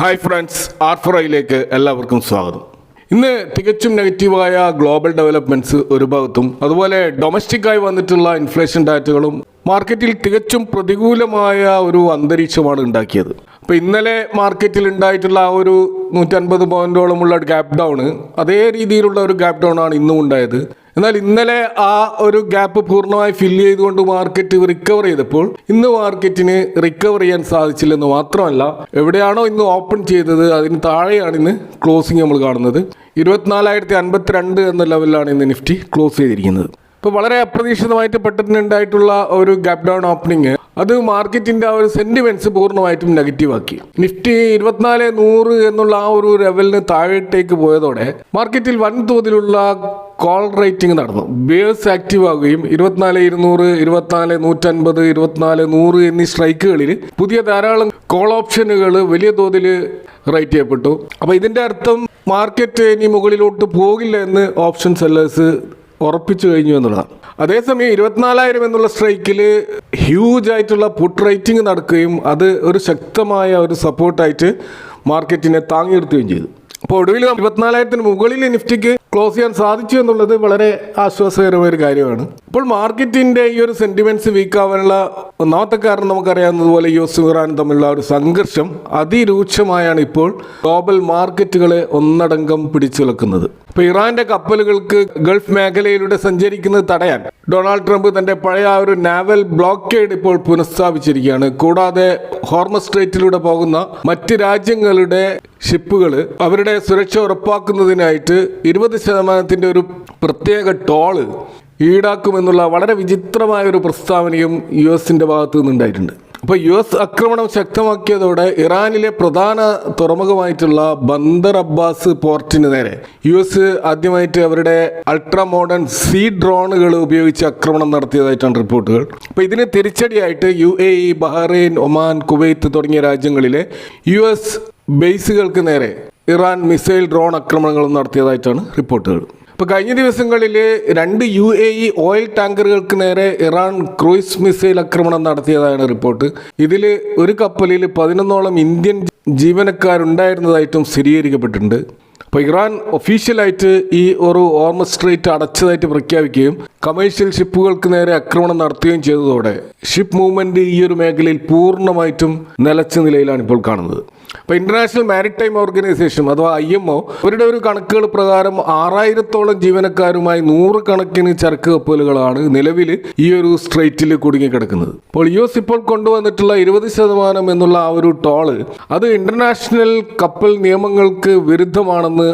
Hi friends, R4iലേക്ക് എല്ലാവർക്കും സ്വാഗതം. ഇന്ന് തികച്ചും നെഗറ്റീവായ ഗ്ലോബൽ ഡെവലപ്മെൻറ്റ്സ് ഒരു ഭാഗത്തും അതുപോലെ ഡൊമസ്റ്റിക്കായി വന്നിട്ടുള്ള ഇൻഫ്ലേഷൻ ഡാറ്റകളും മാർക്കറ്റിൽ തികച്ചും പ്രതികൂലമായ ഒരു അന്തരീക്ഷമാണ് ഉണ്ടാക്കിയത്. അപ്പോൾ ഇന്നലെ മാർക്കറ്റിൽ ഉണ്ടായിട്ടുള്ള ആ ഒരു 150 പോയിന്റോളമുള്ള ഗ്യാപ് ഡൗൺ, അതേ രീതിയിലുള്ള ഒരു ഗ്യാപ് ഡൗൺ ആണ് ഇന്നും ഉണ്ടായത്. എന്നാൽ ഇന്നലെ ആ ഒരു ഗ്യാപ്പ് പൂർണ്ണമായി ഫില്ല് ചെയ്തുകൊണ്ട് മാർക്കറ്റ് റിക്കവർ ചെയ്തപ്പോൾ ഇന്ന് മാർക്കറ്റിന് റിക്കവർ ചെയ്യാൻ സാധിച്ചില്ലെന്ന് മാത്രമല്ല, എവിടെയാണോ ഇന്ന് ഓപ്പൺ ചെയ്തത് അതിന് താഴെയാണ് ഇന്ന് ക്ലോസിംഗ് നമ്മൾ കാണുന്നത്. 24,052 എന്ന ലെവലിലാണ് ഇന്ന് നിഫ്റ്റി ക്ലോസ് ചെയ്തിരിക്കുന്നത്. ഇപ്പോൾ വളരെ അപ്രതീക്ഷിതമായിട്ട് പെട്ടെന്നുണ്ടായിട്ടുള്ള ഒരു ഗ്യാപ് ഡൗൺ ഓപ്പണിങ് അത് മാർക്കറ്റിൻ്റെ ആ ഒരു സെൻറ്റിമെൻറ്റ്സ് പൂർണ്ണമായിട്ടും നെഗറ്റീവാക്കി. നിഫ്റ്റി 24,100 എന്നുള്ള ആ ഒരു ലെവലിന് താഴേട്ടേക്ക് പോയതോടെ മാർക്കറ്റിൽ വൻതോതിലുള്ള കോൾ റേറ്റിംഗ് നടന്നു. ബിയേഴ്സ് ആക്റ്റീവ് ആവുകയും 24,200, 24,150, 24,100 എന്നീ സ്ട്രൈക്കുകളിൽ പുതിയ ധാരാളം കോൾ ഓപ്ഷനുകൾ വലിയ തോതിൽ റേറ്റ് ചെയ്യപ്പെട്ടു. അപ്പോൾ ഇതിൻ്റെ അർത്ഥം മാർക്കറ്റ് ഇനി മുകളിലോട്ട് പോകില്ല എന്ന് ഓപ്ഷൻ സെല്ലേഴ്സ് ഉറപ്പിച്ചു കഴിഞ്ഞു എന്നുള്ളതാണ്. അതേസമയം 24,000 എന്നുള്ള സ്ട്രൈക്കിൽ ഹ്യൂജ് ആയിട്ടുള്ള പുട്ട് റേറ്റിംഗ് നടക്കുകയും അത് ഒരു ശക്തമായ ഒരു സപ്പോർട്ടായിട്ട് മാർക്കറ്റിനെ താങ്ങി നിർത്തുകയും ചെയ്തു. അപ്പോൾ ഒടുവിൽ 24,000 മുകളിൽ നിഫ്റ്റിക്ക് ക്ലോസ് ചെയ്യാൻ സാധിച്ചു എന്നുള്ളത് വളരെ ആശ്വാസകരമായ ഒരു കാര്യമാണ്. ഇപ്പോൾ മാർക്കറ്റിൻ്റെ ഈ ഒരു സെൻറ്റിമെൻറ്റ്സ് വീക്കാവാനുള്ള ഒന്നാമത്തെ കാരണം നമുക്കറിയാവുന്നതുപോലെ US ഇറാൻ തമ്മിലുള്ള ഒരു സംഘർഷം അതിരൂക്ഷമായാണ് ഇപ്പോൾ ഗ്ലോബൽ മാർക്കറ്റുകളെ ഒന്നടങ്കം പിടിച്ചു നിൽക്കുന്നത്. ഇപ്പോൾ ഇറാന്റെ കപ്പലുകൾക്ക് ഗൾഫ് മേഖലയിലൂടെ സഞ്ചരിക്കുന്നത് തടയാൻ ഡൊണാൾഡ് ട്രംപ് തന്റെ പഴയ ആ ഒരു നാവൽ ബ്ലോക്കേഡ് ഇപ്പോൾ പുനഃസ്ഥാപിച്ചിരിക്കുകയാണ്. കൂടാതെ ഹോർമസ് സ്ട്രേറ്റിലൂടെ പോകുന്ന മറ്റ് രാജ്യങ്ങളുടെ ഷിപ്പുകൾ അവരുടെ സുരക്ഷ ഉറപ്പാക്കുന്നതിനായിട്ട് 20% ഒരു പ്രത്യേക ടോള് ഈടാക്കുമെന്നുള്ള വളരെ വിചിത്രമായ ഒരു പ്രസ്താവനയും US ഭാഗത്തു നിന്നുണ്ടായിട്ടുണ്ട്. അപ്പോൾ US ആക്രമണം ശക്തമാക്കിയതോടെ ഇറാനിലെ പ്രധാന തുറമുഖമായിട്ടുള്ള ബന്ദർ അബ്ബാസ് പോർട്ടിന് നേരെ US ആദ്യമായിട്ട് അവരുടെ അൾട്രാ മോഡേൺ സീ ഡ്രോണുകൾ ഉപയോഗിച്ച് ആക്രമണം നടത്തിയതായിട്ടാണ് റിപ്പോർട്ടുകൾ. അപ്പോൾ ഇതിന് തിരിച്ചടിയായിട്ട് UAE, ബഹ്റൈൻ, ഒമാൻ, കുവൈത്ത് തുടങ്ങിയ രാജ്യങ്ങളിലെ US ബേസുകൾക്ക് നേരെ ഇറാൻ മിസൈൽ ഡ്രോൺ ആക്രമണങ്ങളും നടത്തിയതായിട്ടാണ് റിപ്പോർട്ടുകൾ. ഇപ്പോൾ കഴിഞ്ഞ ദിവസങ്ങളിൽ 2 UAE ഓയിൽ ടാങ്കറുകൾക്ക് നേരെ ഇറാൻ ക്രൂയിസ് മിസൈൽ ആക്രമണം നടത്തിയതാണ് റിപ്പോർട്ട്. ഇതിൽ ഒരു കപ്പലിൽ 11ഓളം ഇന്ത്യൻ ജീവനക്കാരുണ്ടായിരുന്നതായിട്ടും സ്ഥിരീകരിക്കപ്പെട്ടിട്ടുണ്ട്. അപ്പോൾ ഇറാൻ ഒഫീഷ്യലായിട്ട് ഈ ഒരു ഹോർമസ് സ്ട്രേറ്റ് അടച്ചതായിട്ട് പ്രഖ്യാപിക്കുകയും കമേഴ്ഷ്യൽ ഷിപ്പുകൾക്ക് നേരെ ആക്രമണം നടത്തുകയും ചെയ്തതോടെ ഷിപ്പ് മൂവ്മെൻറ്റ് ഈ ഒരു മേഖലയിൽ പൂർണ്ണമായിട്ടും നിലച്ച നിലയിലാണ് ഇപ്പോൾ കാണുന്നത്. അപ്പോൾ ഇന്റർനാഷണൽ മാരിടൈം ഓർഗനൈസേഷൻ അഥവാ IMO അവരുടെ ഒരു കണക്കുകൾ പ്രകാരം 6,000ഓളം ജീവനക്കാരുമായി 100 കണക്കിന് ചരക്ക് കപ്പലുകളാണ് നിലവിൽ ഈ ഒരു സ്ട്രേറ്റിൽ കുടുങ്ങിക്കിടക്കുന്നത്. അപ്പോൾ US ഇപ്പോൾ കൊണ്ടുവന്നിട്ടുള്ള 20% എന്നുള്ള ആ ഒരു ടോള് അത് ഇന്റർനാഷണൽ കപ്പൽ നിയമങ്ങൾക്ക് വിരുദ്ധമാണെന്ന്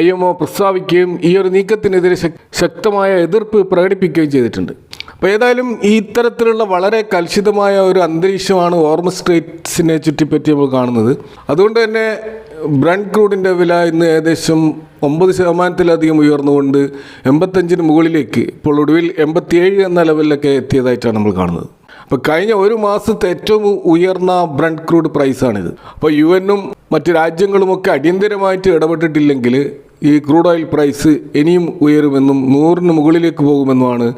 IMO പ്രസ്താവിക്കുകയും ഈ ഒരു നീക്കത്തിനെതിരെ ശക്തമായ എതിർപ്പ് പ്രകടിപ്പിക്കുകയും ചെയ്തിട്ടുണ്ട്. അപ്പോൾ ഏതായാലും ഈ ഇത്തരത്തിലുള്ള വളരെ കലുഷിതമായ ഒരു അന്തരീക്ഷമാണ് ഹോർമസ് സ്ട്രേറ്റ്സിനെ ചുറ്റിപ്പറ്റി നമ്മൾ കാണുന്നത്. അതുകൊണ്ട് തന്നെ ബ്രന്റ് ക്രൂഡിൻ്റെ വില ഇന്ന് ഏകദേശം 9% ഉയർന്നുകൊണ്ട് 85 മുകളിലേക്ക് ഇപ്പോൾ ഒടുവിൽ 87 എന്ന ലെവലിലൊക്കെ എത്തിയതായിട്ടാണ് നമ്മൾ കാണുന്നത്. അപ്പോൾ കഴിഞ്ഞ ഒരു മാസത്തെ ഏറ്റവും ഉയർന്ന ബ്രന്റ് ക്രൂഡ് പ്രൈസാണിത്. അപ്പോൾ UN മറ്റ് രാജ്യങ്ങളുമൊക്കെ അടിയന്തരമായിട്ട് ഇടപെട്ടിട്ടില്ലെങ്കിൽ ഈ ക്രൂഡ് ഓയിൽ പ്രൈസ് ഇനിയും ഉയരുമെന്നും 100 മുകളിലേക്ക് പോകുമെന്നുമാണ്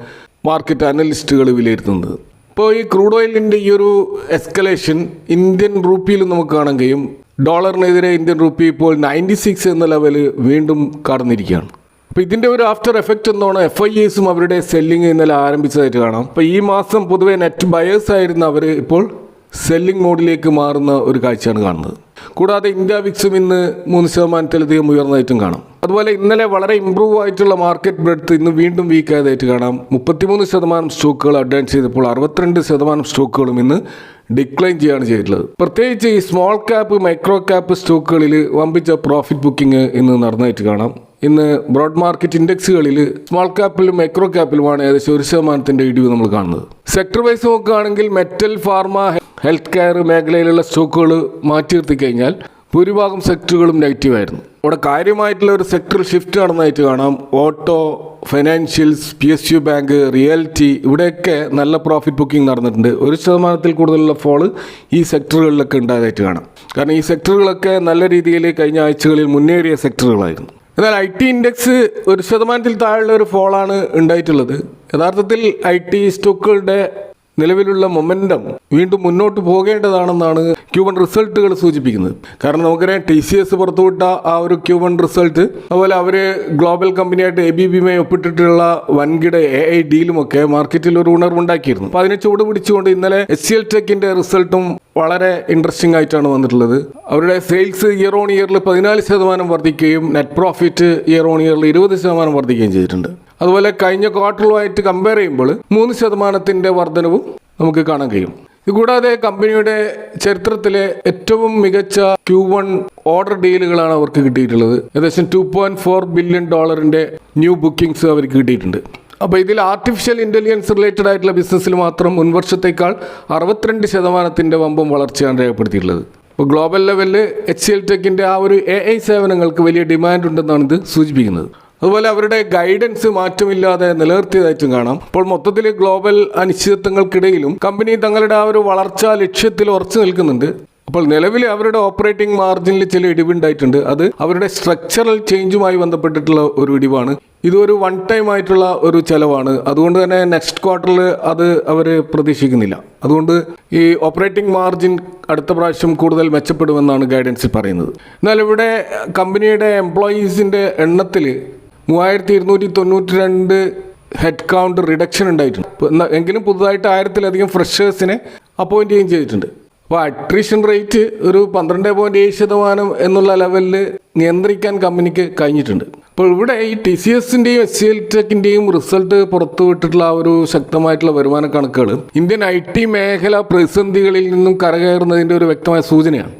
മാർക്കറ്റ് അനലിസ്റ്റുകൾ വിലയിരുത്തുന്നത്. ഇപ്പോൾ ഈ ക്രൂഡ് ഓയിലിൻ്റെ ഈ ഒരു എസ്കലേഷൻ ഇന്ത്യൻ റുപ്പിയിൽ നമുക്ക് കാണാൻ കഴിയും. ഡോളറിനെതിരെ ഇന്ത്യൻ റുപ്പി ഇപ്പോൾ 96 എന്ന ലെവൽ വീണ്ടും കടന്നിരിക്കുകയാണ്. അപ്പോൾ ഇതിൻ്റെ ഒരു ആഫ്റ്റർ എഫക്റ്റ് എന്നോണം FIAസും അവരുടെ സെല്ലിങ് ഇന്നലെ ആരംഭിച്ചതായിട്ട് കാണാം. അപ്പോൾ ഈ മാസം പൊതുവെ നെറ്റ് ബയേഴ്സ് ആയിരുന്ന അവർ ഇപ്പോൾ സെല്ലിംഗ് മോഡിലേക്ക് മാറുന്ന ഒരു കാഴ്ചയാണ് കാണുന്നത്. കൂടാതെ ഇന്ത്യ വിക്സും ഇന്ന് 3%-ലധികം ഉയർന്നതായിട്ടും കാണാം. അതുപോലെ ഇന്നലെ വളരെ ഇമ്പ്രൂവ് ആയിട്ടുള്ള മാർക്കറ്റ് ബ്രെഡ്ത്ത് ഇന്ന് വീണ്ടും വീക്ക് ആയതായിട്ട് കാണാം. 33% സ്റ്റോക്കുകൾ അഡ്വാൻസ് ചെയ്തപ്പോൾ 62% സ്റ്റോക്കുകളും ഇന്ന് ഡിക്ലൈൻ ചെയ്യുകയാണ് ചെയ്തിട്ടുള്ളത്. പ്രത്യേകിച്ച് ഈ സ്മോൾ ക്യാപ്പ്, മൈക്രോ ക്യാപ്പ് സ്റ്റോക്കുകളിൽ വമ്പിച്ച പ്രോഫിറ്റ് ബുക്കിംഗ് ഇന്ന് നടന്നതായിട്ട് കാണാം. ഇന്ന് ബ്രോഡ് മാർക്കറ്റ് ഇൻഡെക്സുകളിൽ സ്മോൾ ക്യാപ്പിലും മൈക്രോ ക്യാപ്പിലുമാണ് ഏകദേശം 1% ഇടിവ് നമ്മൾ കാണുന്നത്. സെക്ടർ വൈസ് നോക്കുകയാണെങ്കിൽ മെറ്റൽ, ഫാർമ, ഹെൽത്ത് കെയർ മേഖലയിലുള്ള സ്റ്റോക്കുകൾ മാറ്റി നിർത്തി കഴിഞ്ഞാൽ ഭൂരിഭാഗം സെക്ടറുകളും നെഗറ്റീവായിരുന്നു. അവിടെ കാര്യമായിട്ടുള്ള ഒരു സെക്ടർ ഷിഫ്റ്റ് നടന്നതായിട്ട് കാണാം. Auto, financials, PSU bank, reality ഇവിടെയൊക്കെ നല്ല പ്രോഫിറ്റ് ബുക്കിംഗ് നടന്നിട്ടുണ്ട്. 1% കൂടുതലുള്ള ഫോള് ഈ സെക്ടറുകളിലൊക്കെ ഉണ്ടായതായിട്ട് കാണാം. കാരണം ഈ സെക്ടറുകളൊക്കെ നല്ല രീതിയിൽ കഴിഞ്ഞ ആഴ്ചകളിൽ മുന്നേറിയ സെക്ടറുകളായിരുന്നു. എന്നാൽ IT ഇൻഡെക്സ് 1% താഴെയുള്ള ഒരു ഫോളാണ് ഉണ്ടായിട്ടുള്ളത്. യഥാർത്ഥത്തിൽ IT സ്റ്റോക്കുകളുടെ നിലവിലുള്ള മൊമെൻറ്റം വീണ്ടും മുന്നോട്ട് പോകേണ്ടതാണെന്നാണ് Q1 റിസൾട്ടുകൾ സൂചിപ്പിക്കുന്നത്. കാരണം നമുക്കറിയാം TCS പുറത്തുവിട്ട ആ ഒരു Q1 റിസൾട്ട്, അതുപോലെ അവർ ഗ്ലോബൽ കമ്പനിയായിട്ട് ABBയുമായി ഒപ്പിട്ടിട്ടുള്ള വൻകിട AI ഡീലുമൊക്കെ മാർക്കറ്റിൽ ഒരു ഉണർവുണ്ടാക്കിയിരുന്നു. അപ്പോൾ അതിനെ ചൂട് പിടിച്ചുകൊണ്ട് ഇന്നലെ HCL ടെക്കിൻ്റെ റിസൾട്ടും വളരെ ഇൻട്രസ്റ്റിംഗ് ആയിട്ടാണ് വന്നിട്ടുള്ളത്. അവരുടെ സെയിൽസ് ഇയർ ഓൺ ഇയറിൽ 14% വർദ്ധിക്കുകയും നെറ്റ് പ്രോഫിറ്റ് ഇയർ ഓൺ ഇയറിൽ 20% വർദ്ധിക്കുകയും ചെയ്തിട്ടുണ്ട്. അതുപോലെ കഴിഞ്ഞ ക്വാർട്ടറുമായിട്ട് കമ്പയർ ചെയ്യുമ്പോൾ 3% വർധനവും നമുക്ക് കാണാൻ കഴിയും. ഇതുകൂടാതെ കമ്പനിയുടെ ചരിത്രത്തിലെ ഏറ്റവും മികച്ച Q1 ഓർഡർ ഡീലുകളാണ് അവർക്ക് കിട്ടിയിട്ടുള്ളത്. ഏകദേശം $2.4 ബില്യൺ ന്യൂ ബുക്കിംഗ്സ് അവർക്ക് കിട്ടിയിട്ടുണ്ട്. അപ്പോൾ ഇതിൽ ആർട്ടിഫിഷ്യൽ ഇൻ്റലിജൻസ് റിലേറ്റഡ് ആയിട്ടുള്ള ബിസിനസ്സിൽ മാത്രം മുൻവർഷത്തേക്കാൾ 62% വമ്പം വളർച്ചയാണ് രേഖപ്പെടുത്തിയിട്ടുള്ളത്. ഇപ്പോൾ ഗ്ലോബൽ ലെവലിൽ HCL ടെക്കിൻ്റെ ആ ഒരു AI സേവനങ്ങൾക്ക് വലിയ ഡിമാൻഡ് ഉണ്ടെന്നാണ് ഇത് സൂചിപ്പിക്കുന്നത്. അതുപോലെ അവരുടെ ഗൈഡൻസ് മാറ്റമില്ലാതെ നിലനിർത്തിയതായിട്ടും കാണാം. അപ്പോൾ മൊത്തത്തിൽ ഗ്ലോബൽ അനിശ്ചിതത്വങ്ങൾക്കിടയിലും കമ്പനി തങ്ങളുടെ ആ ഒരു വളർച്ചാ ലക്ഷ്യത്തിൽ ഉറച്ചു നിൽക്കുന്നുണ്ട്. അപ്പോൾ നിലവിൽ അവരുടെ ഓപ്പറേറ്റിംഗ് മാർജിനിൽ ചില ഇടിവുണ്ടായിട്ടുണ്ട്. അത് അവരുടെ സ്ട്രക്ചറൽ ചേഞ്ചുമായി ബന്ധപ്പെട്ടിട്ടുള്ള ഒരു ഇടിവാണ്. ഇതൊരു വൺ ടൈം ആയിട്ടുള്ള ഒരു ചെലവാണ്. അതുകൊണ്ട് തന്നെ നെക്സ്റ്റ് ക്വാർട്ടറിൽ അത് അവർ പ്രതീക്ഷിക്കുന്നില്ല. അതുകൊണ്ട് ഈ ഓപ്പറേറ്റിംഗ് മാർജിൻ അടുത്ത പ്രാവശ്യം കൂടുതൽ മെച്ചപ്പെടുമെന്നാണ് ഗൈഡൻസിൽ പറയുന്നത്. എന്നാൽ ഇവിടെ കമ്പനിയുടെ എംപ്ലോയീസിൻ്റെ എണ്ണത്തിൽ 3292 ഹെഡ് കൗണ്ട് റിഡക്ഷൻ ഉണ്ടായിട്ടുണ്ട്. എങ്കിലും പുതുതായിട്ട് 1000-ലധികം ഫ്രഷേഴ്സിനെ അപ്പോയിൻറ്റ് ചെയ്യുകയും ചെയ്തിട്ടുണ്ട്. അപ്പോൾ അട്രീഷൻ റേറ്റ് ഒരു 12.7% എന്നുള്ള ലെവലിൽ നിയന്ത്രിക്കാൻ കമ്പനിക്ക് കഴിഞ്ഞിട്ടുണ്ട്. അപ്പോൾ ഇവിടെ ഈ TCSൻ്റെയും HCL ടെക്കിൻ്റെയും റിസൾട്ട് പുറത്തുവിട്ടിട്ടുള്ള ആ ഒരു ശക്തമായിട്ടുള്ള വരുമാന കണക്കുകൾ ഇന്ത്യൻ IT മേഖല പ്രതിസന്ധികളിൽ നിന്നും കരകയറുന്നതിൻ്റെ ഒരു വ്യക്തമായ സൂചനയാണ്.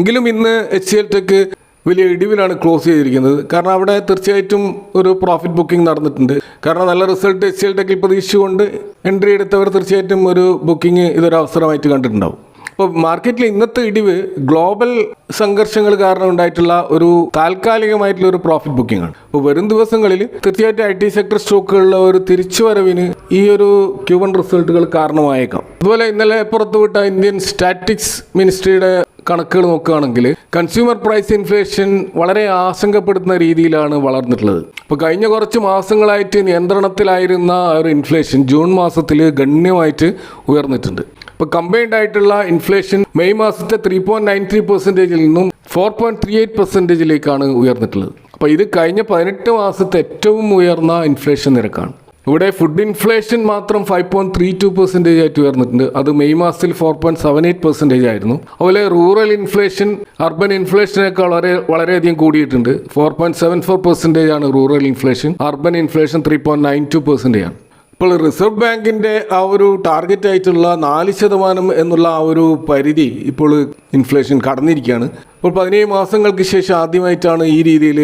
എങ്കിലും ഇന്ന് HCL ടെക്ക് വലിയ ഇടിവിലാണ് ക്ലോസ് ചെയ്തിരിക്കുന്നത്. കാരണം അവിടെ തീർച്ചയായിട്ടും ഒരു പ്രോഫിറ്റ് ബുക്കിംഗ് നടന്നിട്ടുണ്ട്. കാരണം നല്ല റിസൾട്ട് HCL ടെക്കിൽ പ്രതീക്ഷിച്ചുകൊണ്ട് എൻട്രി എടുത്തവർ തീർച്ചയായിട്ടും ഒരു ബുക്കിംഗ് ഇതൊരു അവസരമായിട്ട് കണ്ടിട്ടുണ്ടാവും. അപ്പോൾ മാർക്കറ്റിൽ ഇന്നത്തെ ഇടിവ് ഗ്ലോബൽ സംഘർഷങ്ങൾ കാരണം ഉണ്ടായിട്ടുള്ള ഒരു താൽക്കാലികമായിട്ടുള്ള ഒരു പ്രോഫിറ്റ് ബുക്കിംഗ് ആണ്. അപ്പോൾ വരും ദിവസങ്ങളിൽ തീർച്ചയായിട്ടും IT സെക്ടർ സ്റ്റോക്കുകളിലെ ഒരു തിരിച്ചുവരവിന് ഈ ഒരു Q1 റിസൾട്ടുകൾ കാരണമായേക്കാം. അതുപോലെ ഇന്നലെ പുറത്തുവിട്ട ഇന്ത്യൻ സ്റ്റാറ്റിക്സ് മിനിസ്ട്രിയുടെ കണക്കുകൾ നോക്കുകയാണെങ്കിൽ കൺസ്യൂമർ പ്രൈസ് ഇൻഫ്ലേഷൻ വളരെ ആശങ്കപ്പെടുത്തുന്ന രീതിയിലാണ് വളർന്നിട്ടുള്ളത്. അപ്പോൾ കഴിഞ്ഞ കുറച്ച് മാസങ്ങളായിട്ട് നിയന്ത്രണത്തിലായിരുന്ന ഒരു ഇൻഫ്ലേഷൻ ജൂൺ മാസത്തിൽ ഗണ്യമായിട്ട് ഉയർന്നിട്ടുണ്ട്. ഇപ്പോൾ കമ്പൈൻഡ് ആയിട്ടുള്ള ഇൻഫ്ലേഷൻ മെയ് മാസത്തെ 3.93%-ൽ നിന്നും 4.38%-ലേക്കാണ് ഉയർന്നിട്ടുള്ളത്. അപ്പോൾ ഇത് കഴിഞ്ഞ 18 മാസത്തെ ഏറ്റവും ഉയർന്ന ഇൻഫ്ലേഷൻ നിരക്കാണ്. ഇവിടെ ഫുഡ് ഇൻഫ്ലേഷൻ മാത്രം 5.32% ആയിട്ട് ഉയർന്നിട്ടുണ്ട്. അത് മെയ് മാസത്തിൽ 4.78% ആയിരുന്നു. അതുപോലെ റൂറൽ ഇൻഫ്ലേഷൻ അർബൻ ഇൻഫ്ലേഷനേക്കാൾ വളരെയധികം കൂടിയിട്ടുണ്ട്. 4.74% ആണ് റൂറൽ ഇൻഫ്ലേഷൻ. അർബൻ ഇൻഫ്ലേഷൻ 3.92% ആണ്. ഇപ്പോൾ റിസർവ് ബാങ്കിൻ്റെ ആ ഒരു ടാർഗറ്റ് ആയിട്ടുള്ള 4% എന്നുള്ള ആ ഒരു പരിധി ഇപ്പോൾ ഇൻഫ്ലേഷൻ കടന്നിരിക്കുകയാണ്. ഇപ്പോൾ 17 മാസങ്ങൾക്ക് ശേഷം ആദ്യമായിട്ടാണ് ഈ രീതിയിൽ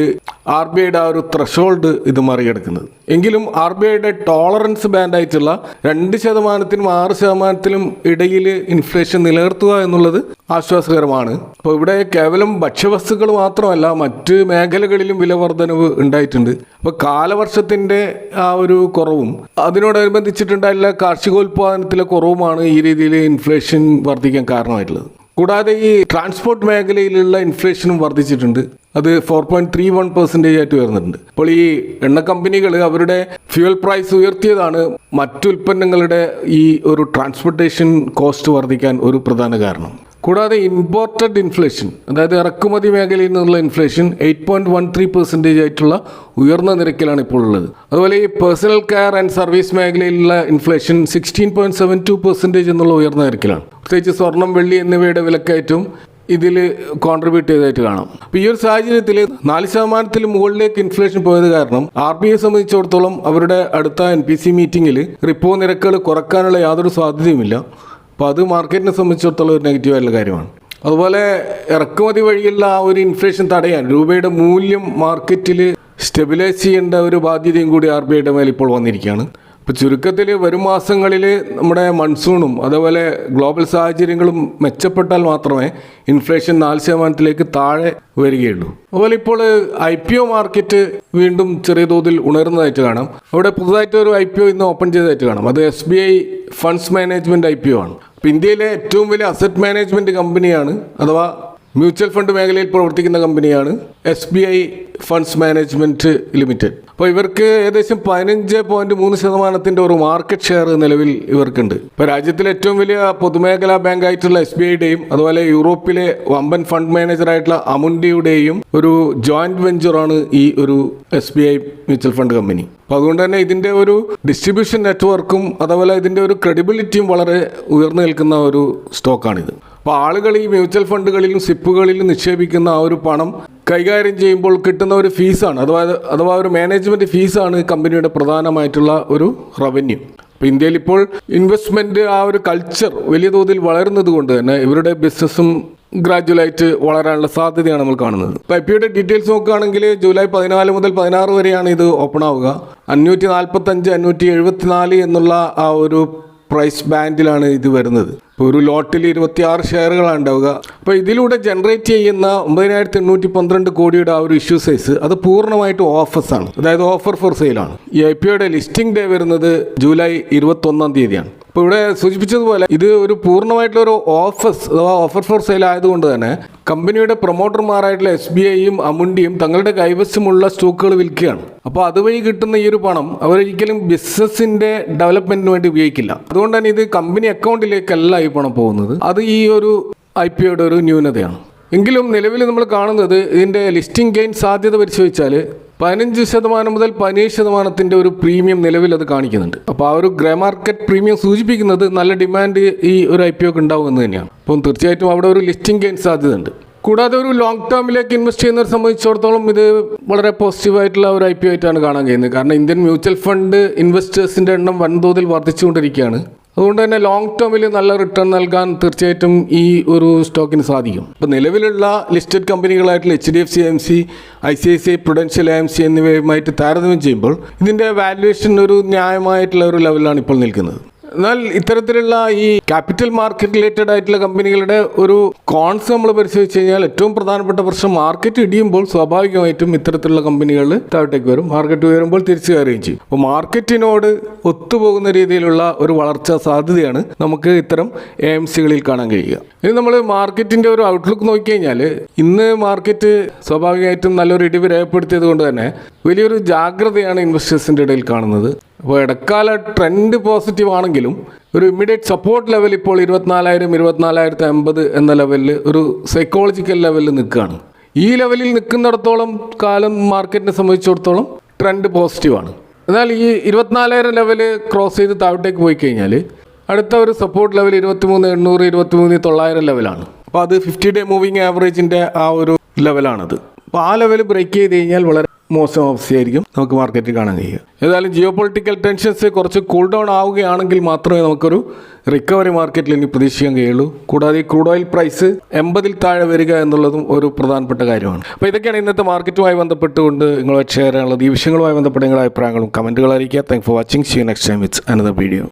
RBIയുടെ ആ ഒരു ത്രഷോൾഡ് ഇത് മറികടക്കുന്നത്. എങ്കിലും RBIയുടെ ടോളറൻസ് ബാൻഡായിട്ടുള്ള 2%-നും 6%-നും ഇടയിൽ ഇൻഫ്ലേഷൻ നിലനിർത്തുക എന്നുള്ളത് ആശ്വാസകരമാണ്. അപ്പോൾ ഇവിടെ കേവലം ഭക്ഷ്യവസ്തുക്കൾ മാത്രമല്ല മറ്റ് മേഖലകളിലും വില വർധനവ് ഉണ്ടായിട്ടുണ്ട്. അപ്പോൾ കാലവർഷത്തിൻ്റെ ആ ഒരു കുറവും അതിനോടനുബന്ധിച്ചിട്ടുണ്ടായിട്ടുള്ള കാർഷികോൽപാദനത്തിലെ കുറവുമാണ് ഈ രീതിയിൽ ഇൻഫ്ലേഷൻ വർദ്ധിക്കാൻ കാരണമായിട്ടുള്ളത്. കൂടാതെ ഈ ട്രാൻസ്പോർട്ട് മേഖലയിലുള്ള ഇൻഫ്ലേഷനും വർദ്ധിച്ചിട്ടുണ്ട്. അത് 4.31% ആയിട്ട് ഉയർന്നിട്ടുണ്ട്. അപ്പോൾ ഈ എണ്ണ കമ്പനികൾ അവരുടെ ഫ്യൂവൽ പ്രൈസ് ഉയർത്തിയതാണ് മറ്റുൽപ്പന്നങ്ങളുടെ ഈ ഒരു ട്രാൻസ്പോർട്ടേഷൻ കോസ്റ്റ് വർദ്ധിക്കാൻ ഒരു പ്രധാന കാരണം. കൂടാതെ ഇമ്പോർട്ടഡ് ഇൻഫ്ലേഷൻ, അതായത് ഇറക്കുമതി മേഖലയിൽ നിന്നുള്ള ഇൻഫ്ലേഷൻ 8.13% ആയിട്ടുള്ള ഉയർന്ന നിരക്കിലാണ് ഇപ്പോൾ ഉള്ളത്. അതുപോലെ ഈ പേഴ്സണൽ കെയർ ആൻഡ് സർവീസ് മേഖലയിലുള്ള ഇൻഫ്ലേഷൻ 16.72% എന്നുള്ള ഉയർന്ന നിരക്കിലാണ്. പ്രത്യേകിച്ച് സ്വർണം, വെള്ളി എന്നിവയുടെ വിലക്കയറ്റവും ഇതിൽ കോൺട്രിബ്യൂട്ട് ചെയ്തതായിട്ട് കാണാം. അപ്പോൾ ഈ ഒരു സാഹചര്യത്തിൽ 4%-ൽ മുകളിലേക്ക് ഇൻഫ്ലേഷൻ പോയത് കാരണം RBIയെ സംബന്ധിച്ചിടത്തോളം അവരുടെ അടുത്ത NPC മീറ്റിങ്ങിൽ റിപ്പോ നിരക്കുകൾ കുറക്കാനുള്ള യാതൊരു സാധ്യതയുമില്ല. അപ്പോൾ അത് മാർക്കറ്റിനെ സംബന്ധിച്ചിടത്തോളം ഒരു നെഗറ്റീവായിട്ടുള്ള കാര്യമാണ്. അതുപോലെ ഇറക്കുമതി വഴിയുള്ള ആ ഒരു ഇൻഫ്ലേഷൻ തടയാൻ രൂപയുടെ മൂല്യം മാർക്കറ്റിൽ സ്റ്റെബിലൈസ് ചെയ്യേണ്ട ഒരു ബാധ്യതയും കൂടി RBIയുടെ മേൽ ഇപ്പോൾ വന്നിരിക്കുകയാണ്. ഇപ്പോൾ ചുരുക്കത്തിൽ വരും മാസങ്ങളിൽ നമ്മുടെ മൺസൂണും അതുപോലെ ഗ്ലോബൽ സാഹചര്യങ്ങളും മെച്ചപ്പെട്ടാൽ മാത്രമേ ഇൻഫ്ലേഷൻ 4%-ലേക്ക് താഴെ വരികയുള്ളൂ. അതുപോലെ ഇപ്പോൾ IPO മാർക്കറ്റ് വീണ്ടും ചെറിയ തോതിൽ ഉണരുന്നതായിട്ട് കാണാം. അവിടെ പുതുതായിട്ട് ഒരു IPO ഇന്ന് ഓപ്പൺ ചെയ്തതായിട്ട് കാണാം. അത് SBI ഫണ്ട്സ് മാനേജ്മെൻറ്റ് IPO ആണ്. ഇപ്പോൾ ഇന്ത്യയിലെ ഏറ്റവും വലിയ അസറ്റ് മാനേജ്മെൻറ്റ് കമ്പനിയാണ്, അഥവാ മ്യൂച്വൽ ഫണ്ട് മേഖലയിൽ പ്രവർത്തിക്കുന്ന കമ്പനിയാണ് SBI ഫണ്ട്സ് മാനേജ്മെൻറ്റ് ലിമിറ്റഡ്. അപ്പോൾ ഇവർക്ക് ഏകദേശം 15.3% ഒരു മാർക്കറ്റ് ഷെയർ നിലവിൽ ഇവർക്കുണ്ട്. ഇപ്പോൾ രാജ്യത്തിലെ ഏറ്റവും വലിയ പൊതുമേഖലാ ബാങ്കായിട്ടുള്ള SBIയുടെയും അതുപോലെ യൂറോപ്പിലെ വമ്പൻ ഫണ്ട് മാനേജറായിട്ടുള്ള അമുണ്ടിയുടെയും ഒരു ജോയിൻറ്റ് വെഞ്ചറാണ് ഈ ഒരു SBI മ്യൂച്വൽ ഫണ്ട് കമ്പനി. അപ്പോൾ അതുകൊണ്ട് തന്നെ ഇതിൻ്റെ ഒരു ഡിസ്ട്രിബ്യൂഷൻ നെറ്റ്വർക്കും അതുപോലെ ഇതിൻ്റെ ഒരു ക്രെഡിബിലിറ്റിയും വളരെ ഉയർന്നു നിൽക്കുന്ന ഒരു സ്റ്റോക്കാണിത്. അപ്പോൾ ആളുകൾ ഈ മ്യൂച്വൽ ഫണ്ടുകളിലും സിപ്പുകളിലും നിക്ഷേപിക്കുന്ന ആ ഒരു പണം കൈകാര്യം ചെയ്യുമ്പോൾ കിട്ടുന്ന ഒരു ഫീസാണ്, അഥവാ ഒരു മാനേജ്മെൻറ്റ് ഫീസാണ് കമ്പനിയുടെ പ്രധാനമായിട്ടുള്ള ഒരു റവന്യൂ. അപ്പോൾ ഇന്ത്യയിൽ ഇപ്പോൾ ഇൻവെസ്റ്റ്മെൻറ്റ് ആ ഒരു കൾച്ചർ വലിയ തോതിൽ വളരുന്നത് കൊണ്ട് തന്നെ ഇവരുടെ ബിസിനസ്സും ഗ്രാജുവലായിട്ട് വളരാനുള്ള സാധ്യതയാണ് നമ്മൾ കാണുന്നത്. ഇപ്പോൾ IPOയുടെ ഡീറ്റെയിൽസ് നോക്കുകയാണെങ്കിൽ ജൂലൈ 14 മുതൽ 16 വരെയാണ് ഇത് ഓപ്പൺ ആവുക. 545, 574 എന്നുള്ള ആ ഒരു പ്രൈസ് ബാൻഡിലാണ് ഇത് വരുന്നത്. ഇപ്പോൾ ഒരു ലോട്ടിൽ 26 ഷെയറുകളാണ് ഉണ്ടാവുക. അപ്പോൾ ഇതിലൂടെ ജനറേറ്റ് ചെയ്യുന്ന 9,812 കോടിയുടെ ആ ഒരു ഇഷ്യൂ സൈസ് അത് പൂർണ്ണമായിട്ട് ഓഫേഴ്സ് ആണ്, അതായത് ഓഫർ ഫോർ സെയിലാണ്. ഈ IPOയുടെ ലിസ്റ്റിംഗ് ഡേ വരുന്നത് ജൂലൈ 21 തീയതിയാണ്. അപ്പോൾ ഇവിടെ സൂചിപ്പിച്ചതുപോലെ ഇത് ഒരു പൂർണ്ണമായിട്ടുള്ള ഒരു ഓഫേഴ്സ് അഥവാ ഓഫർ ഫോർ സെയിൽ ആയതുകൊണ്ട് തന്നെ കമ്പനിയുടെ പ്രൊമോട്ടർമാരായിട്ടുള്ള SBIയും അമുണ്ടിയും തങ്ങളുടെ കൈവശമുള്ള സ്റ്റോക്കുകൾ വിൽക്കുകയാണ്. അപ്പോൾ അതുവഴി കിട്ടുന്ന ഈ ഒരു പണം അവരൊരിക്കലും ബിസിനസ്സിൻ്റെ ഡെവലപ്മെൻറ്റിന് വേണ്ടി ഉപയോഗിക്കില്ല. അതുകൊണ്ട് തന്നെ ഇത് കമ്പനി അക്കൗണ്ടിലേക്കല്ല ഈ പണം പോകുന്നത്. അത് ഈ ഒരു IPOയുടെ ഒരു ന്യൂനതയാണ്. എങ്കിലും നിലവിൽ നമ്മൾ കാണുന്നത് ഇതിൻ്റെ ലിസ്റ്റിംഗ് ഗെയിൻ സാധ്യത പരിശോധിച്ചാൽ 15% മുതൽ 17% ഒരു പ്രീമിയം നിലവിൽ അത് കാണിക്കുന്നുണ്ട്. അപ്പോൾ ആ ഒരു ഗ്രേ മാർക്കറ്റ് പ്രീമിയം സൂചിപ്പിക്കുന്നത് നല്ല ഡിമാൻഡ് ഈ ഒരു IPOക്ക് ഉണ്ടാവുമെന്ന് തന്നെയാണ്. അപ്പം തീർച്ചയായിട്ടും അവിടെ ഒരു ലിസ്റ്റിംഗ് ഗെയിൻ സാധ്യതയുണ്ട്. കൂടാതെ ഒരു ലോങ് ടേമിലേക്ക് ഇൻവെസ്റ്റ് ചെയ്യുന്നവരെ സംബന്ധിച്ചിടത്തോളം ഇത് വളരെ പോസിറ്റീവായിട്ടുള്ള ഒരു IPO ആയിട്ടാണ് കാണാൻ കഴിയുന്നത്. കാരണം ഇന്ത്യൻ മ്യൂച്വൽ ഫണ്ട് ഇൻവെസ്റ്റേഴ്സിൻ്റെ എണ്ണം വൻതോതിൽ വർദ്ധിച്ചുകൊണ്ടിരിക്കുകയാണ്. അതുകൊണ്ട് തന്നെ ലോങ് ടേമിൽ നല്ല റിട്ടേൺ നൽകാൻ തീർച്ചയായിട്ടും ഈ ഒരു സ്റ്റോക്കിന് സാധിക്കും. ഇപ്പോൾ നിലവിലുള്ള ലിസ്റ്റഡ് കമ്പനികളായിട്ടുള്ള HDFC AMC, ICICI Prudential AMC എന്നിവയുമായിട്ട് താരതമ്യം ചെയ്യുമ്പോൾ ഇതിൻ്റെ വാല്യുവേഷൻ ഒരു ന്യായമായിട്ടുള്ള ഒരു ലെവലിലാണ് ഇപ്പോൾ നിൽക്കുന്നത്. എന്നാൽ ഇത്തരത്തിലുള്ള ഈ ക്യാപിറ്റൽ മാർക്കറ്റ് റിലേറ്റഡ് ആയിട്ടുള്ള കമ്പനികളുടെ ഒരു കോൺസ് നമ്മൾ പരിശോധിച്ച് കഴിഞ്ഞാൽ ഏറ്റവും പ്രധാനപ്പെട്ട പ്രശ്നം മാർക്കറ്റ് ഇടിയുമ്പോൾ സ്വാഭാവികമായിട്ടും ഇത്തരത്തിലുള്ള കമ്പനികൾ താഴത്തേക്ക് വരും, മാർക്കറ്റ് ഉയരുമ്പോൾ തിരിച്ചു കയറുകയും ചെയ്യും. അപ്പോൾ മാർക്കറ്റിനോട് ഒത്തുപോകുന്ന രീതിയിലുള്ള ഒരു വളർച്ചാ സാധ്യതയാണ് നമുക്ക് ഇത്തരം AMCകളിൽ കാണാൻ കഴിയുക. ഇനി നമ്മൾ മാർക്കറ്റിൻ്റെ ഒരു ഔട്ട്ലുക്ക് നോക്കിക്കഴിഞ്ഞാൽ ഇന്ന് മാർക്കറ്റ് സ്വാഭാവികമായിട്ടും നല്ലൊരു ഇടിവ് രേഖപ്പെടുത്തിയത് കൊണ്ട് തന്നെ വലിയൊരു ജാഗ്രതയാണ് ഇൻവെസ്റ്റേഴ്സിൻ്റെ ഇടയിൽ കാണുന്നത്. അപ്പോൾ ഇടക്കാല ട്രെൻഡ് പോസിറ്റീവ് ആണെങ്കിലും ഒരു ഇമ്മീഡിയറ്റ് സപ്പോർട്ട് ലെവൽ ഇപ്പോൾ 24,000, 24,050 എന്ന ലെവലിൽ ഒരു സൈക്കോളജിക്കൽ ലെവലിൽ നിൽക്കുകയാണ്. ഈ ലെവലിൽ നിൽക്കുന്നിടത്തോളം കാലം മാർക്കറ്റിനെ സംബന്ധിച്ചിടത്തോളം ട്രെൻഡ് പോസിറ്റീവാണ്. എന്നാൽ ഈ 24,000 ലെവൽ ക്രോസ് ചെയ്ത് താഴോട്ടേക്ക് പോയി കഴിഞ്ഞാൽ അടുത്ത ഒരു സപ്പോർട്ട് ലെവൽ 23,800, 23,900 ലെവലാണ്. അപ്പോൾ അത് 50-day മൂവിങ് ആവറേജിൻ്റെ ആ ഒരു ലെവലാണത്. അപ്പോൾ ആ ലെവൽ ബ്രേക്ക് ചെയ്ത് കഴിഞ്ഞാൽ വളരെ മോശം അവസ്ഥയായിരിക്കും നമുക്ക് മാർക്കറ്റിൽ കാണാൻ കഴിയുക. ഏതായാലും ജിയോ പൊളിറ്റിക്കൽ ടെൻഷൻസ് കുറച്ച് കൂൾ ഡൗൺ ആവുകയാണെങ്കിൽ മാത്രമേ നമുക്കൊരു റിക്കവറി മാർക്കറ്റിൽ ഇനി പ്രതീക്ഷിക്കാൻ കഴിയുള്ളൂ. കൂടാതെ ഈ ക്രൂഡ് ഓയിൽ പ്രൈസ് 80 താഴെ വരിക എന്നുള്ളതും ഒരു പ്രധാനപ്പെട്ട കാര്യമാണ്. അപ്പോൾ ഇതൊക്കെയാണ് ഇന്നത്തെ മാർക്കറ്റുമായി ബന്ധപ്പെട്ടുകൊണ്ട് നിങ്ങളുമായി ഷെയർ ചെയ്യാനുള്ളത്. ഈ വിഷയങ്ങളുമായി ബന്ധപ്പെട്ട നിങ്ങളുടെ അഭിപ്രായങ്ങളും കമൻറ്റുകൾ അറിയിക്കുക. Thank for watching. See you next time with another video.